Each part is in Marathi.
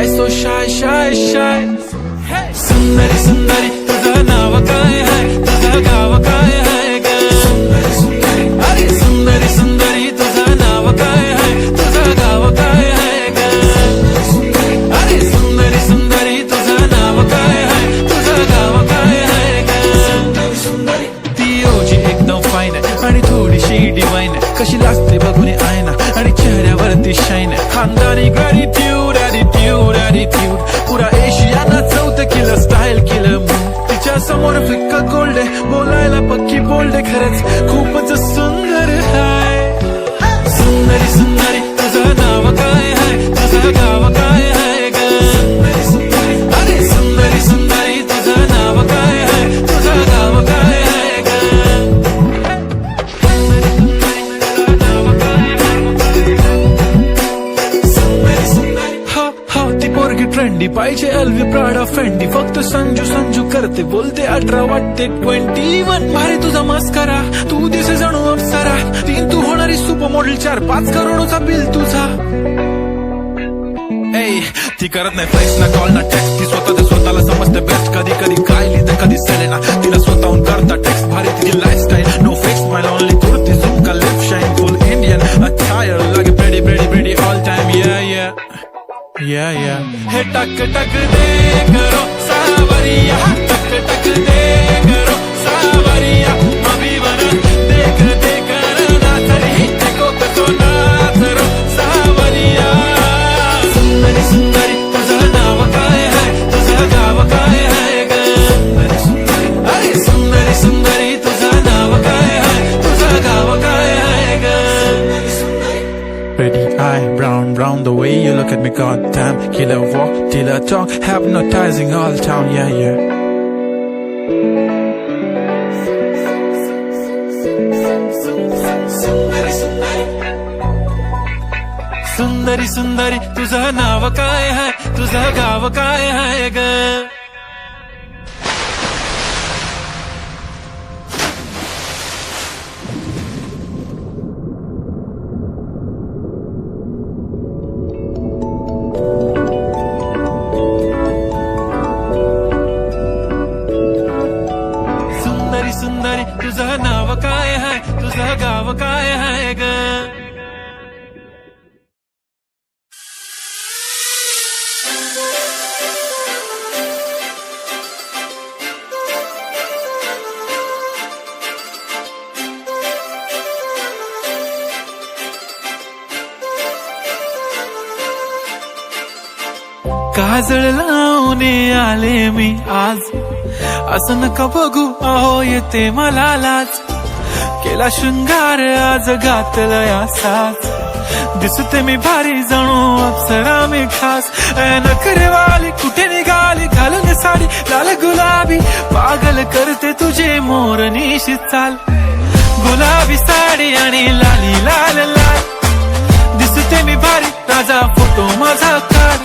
Why so shy, shy, shy? सुंदरी सुंदरी तुझं नाव काय आहे, तुझं गाव काय आहे ग? अरे सुंदरी सुंदरी तुझं नाव काय आहे, तुझं गाव काय आहे ग? अरे सुंदरी सुंदरी तुझं नाव काय आहे, तुझं गाव काय आहे ग? ती ओजी एकदम फाईन आहे आणि थोडीशी डिवाइन आहे, कशी लागते बघून आयना आणि चेहऱ्यावरती शाईन आहे. खानदानी ग्रॅटिट्यूड ॲटिट्यूड ॲटिट्यूड पुरा एशियाना चौथं केलं स्टाईल केलं मूड. तिच्या समोर फिक्का गोल्ड आहे, बोलायला पक्की बोल्ड आहे, खरंच खूपच सुंदर आहे. सुंदरी सुंदरी तुझं नाव काय आहे, तुझं गाव काय आहे ग? अरे सुंदरी सुंदरी तुझं नाव काय आहे, तुझं गाव काय आहे ग? ती पोरगी ट्रेंडी पाहिजे एलवी प्राडा फेंडी, फक्त संजू संजू करते बोलते 18 वाटते 21. भारी तुझा मस्करा, तू दिसे जणू अप्सरा, 3 तू होणारी सुपर मॉडेल, 4-5 करोडचा बिल तुझा. ती करत नाही फ्लेक्स ना कॉल ना टेक्स्ट, ती स्वतःला समजते बेस्ट. कधी कधी कायली तर कधी सेलेना, तिला स्वतःहून करता टेक्स्ट. भारी तिची lifestyle, no fix my only kurti jhumka lip shine full Indian attire, लागे pretty pretty pretty all time. या हे टक टक दे करो सावरिया, टक टक दे करो सावरिया, अभी बना देख देख ना तरी देखो तो नाच रो सावरिया. सुंदरी सुंदरी तुझं नाव काय आहे, तुझं गाव काय आहे ग? अरे सुंदरी सुंदरी तुझं नाव काय आहे, तुझं गाव काय आहे ग? Pretty eye, brown, brown, the way you look at me, goddamn. Killer walk, killer talk, hypnotizing all town, yeah. सुंदरी सुंदरी तुझं नाव काय आहे, तुझं गाव काय आहे ग? सुंदरी तुझं नाव काय आहे, तुझं गाव काय आहे ग? काजळ लावून आले मी आज, असं नका बघू अहो येते मला लाज. केला शृंगार आज घातला साज, दिसते मी भारी जणू अप्सरा मी खास. नखरेवाली कुठे निघाली घालून साडी लाल गुलाबी, पागल करते तुझे मोरनीशी चाल. गुलाबी साडी आणि लाली लाल लाल, दिसते मी भारी राजा फोटो माझा काढ.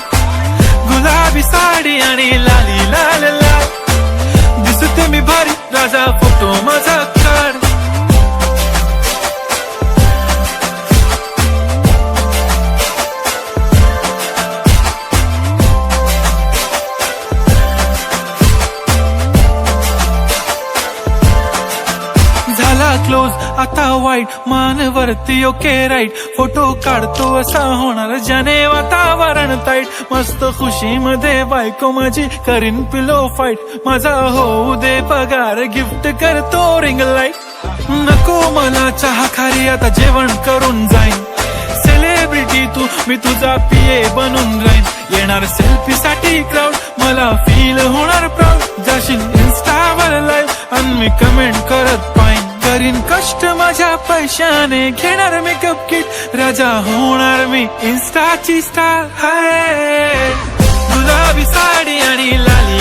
गुलाबी साडी आणि लाली लाल लाल, दिसते मी भारी राजा फोटो माझा काढ. झाला क्लोज आता वाईट, मानवरती ओके राईट, फोटो काढतो असा होणार ज्याने वातावरण ताईट. मस्त खुशी मध्ये बायको माझी करीन पिलो फाईट, माझा होऊ दे पगार गिफ्ट करतो रिंग लाईट. नको मला चहा खारी आता जेवण करून जाईन, सेलिब्रिटी तू मी तुझा पिये बनून राहीन. येणार सेल्फी साठी क्राऊड, मला फील होणार प्राऊड. जाशील इन्स्टावर लाईव्ह आणि मी कमेंट करत पाईन. करीन कष्ट माझ्या पैशाने, घेणार मेकअप किट, राजा होणार मी इन्स्टाची स्टार. हाय गुलाबी साडी आणि लाली